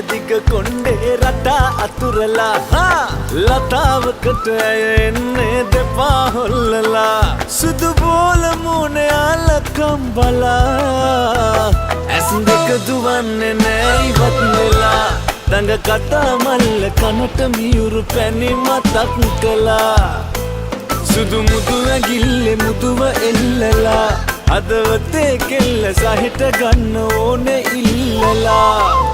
දිග කොණ්ඩේ රටා අතුරලා ලතාවකට එන්නේ දෙපා හොල්ලලා සුදු බෝල මූණේ අලකම් බලා ඇස් දෙක දුවන්නේ නෑ ඉවත් වෙලා දඟ කතා මල්ල කනට මියුරු පැණි මතක් කළා සුදු මුදු ඇගිල්ලේ මුදුව එල්ලලා හදවතේ කෙල්ල සහිත ගන්න ඕනේ ඉල්ලලා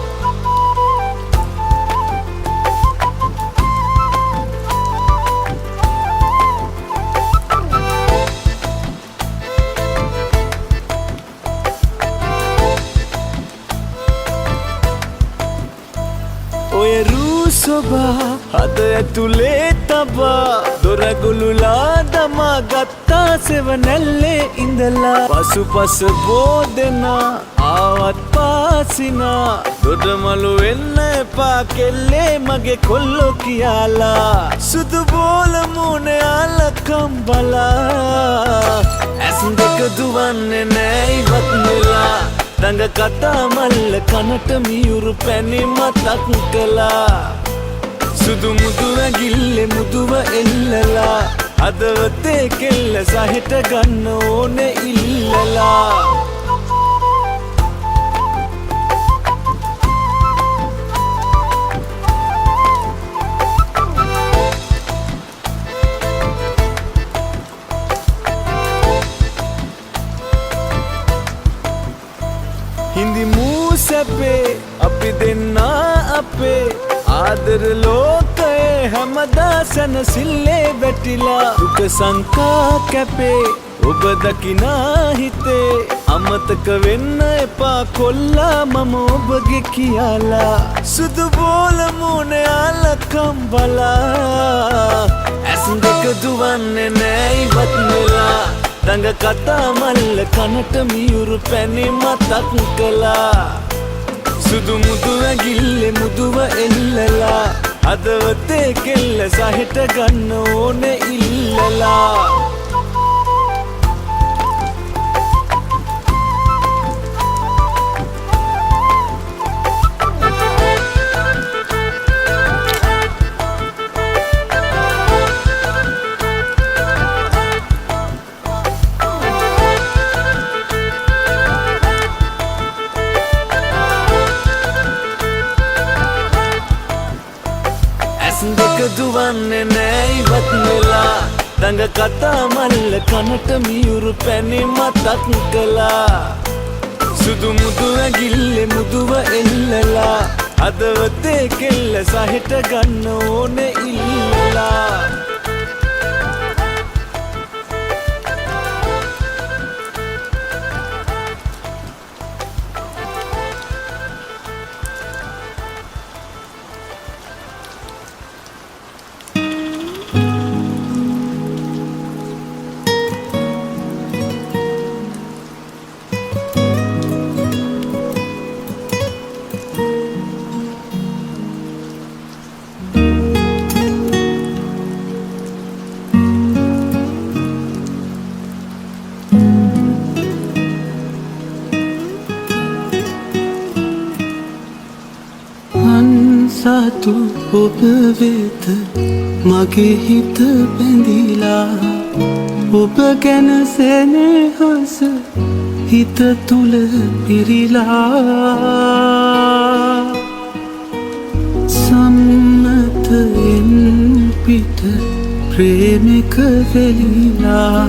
ඔය රූසොබා හද ඇතුලේ තබා දොරගුළුලා දමා ගත්තා සෙවනැල්ලේ ඉඳලා පසුපස බෝදෙනා ආවත් පාසිනා දොඩමලු වෙන්න එපා කෙල්ලේ මගේ කොල්ලෝ කියාලා සුදු බෝල මූණේ අලකම් බලා ඇස් දෙක දුවන්නේ නෑ ඉවත් වෙලා දඟ කතා මල්ල කනට මියුරු පැණි මතක් කළා සුදු මුදු ඇගිල්ලේ මුදුව එල්ලලා හදවතේ කෙල්ල සහිත ගන්න ඕනේ ඉල්ලලා හිඳි මූසැපේ අපි දෙන්නා අපේ ආදර ලෝකයේ හැමදා සැනසිල්ලේ වැටිලා දුක සංකා කැපේ ඔබ දකිනා හිතේ අමතක වෙන්න එපා කොල්ලා මම ඔබගේ කියාලා සුදු බෝල මූණේ අලකම් බලා ඇස් දෙක දුවන්නේ නෑ ඉවත් වෙලා දඟ කතා මල්ල කනට මියුරු පැණි මතක් කළා සුදු මුදු ඇගිල්ලේ මුදුව එල්ලලා හදවතේ කෙල්ල සහිත ගන්න ඕනේ ඉල්ලලා දෙක දුවන්නේ නෑ ඉවත් වෙලා දඟ කතා මල්ල කනට මියුරු පැණි මතක් කළා සුදු මුදු ඇගිල්ලේ මුදුව එල්ලලා හදවතේ කෙල්ල සහිත ගන්න ඕනේ ඉල්ලලා සතු ඔබ වෙත මගේ හිත බැඳිලා ඔබ ගැන සෙනෙහස හිත තුල පිරිලා සම්මතයෙන් පිට ප්‍රේමික වෙලිලා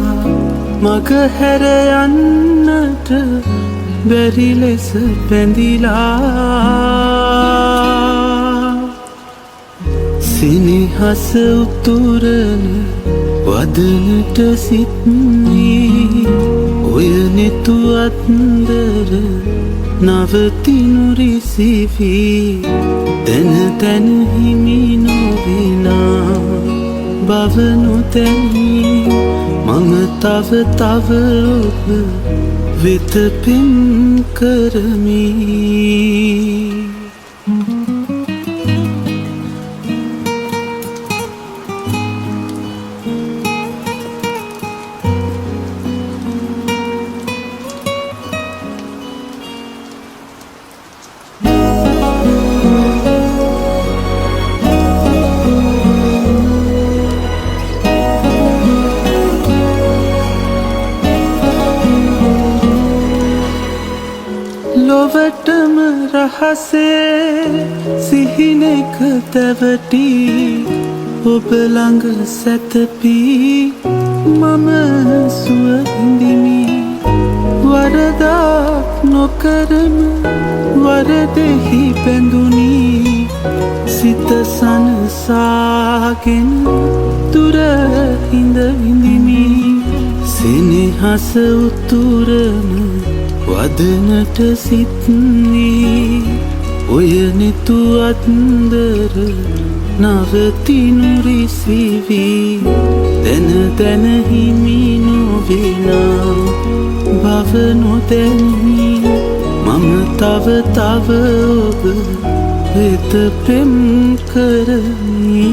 මග හැර යන්නට බැරි ලෙස බැඳිලා සිනහස උතුරන වදනට සිත්නී ඔය නෙතු අත්දර නවතිනු රිසිවී දැන තැන හිමි නොවිනා බව නොතැනී මම තව තව ඔබ වෙත පෙම් කරමී ලොවටම රහසේ සිහිනෙක තැවටි ඔබ ළඟ සැතපී මම සුවහිඳිමි වරදක් නොකරම වරදෙහි බැඳුනි සිත සනසාගෙන තුර හිඳ විඳිමි සෙනෙහස උතුරන වදනට සිත්නී ඔය නෙතු අත්දර නවතිනු රිසිවී දැන දැන හිමි නොවෙනා බව නොදැනී මම තව තව ඔබ වෙත පෙම් කරමි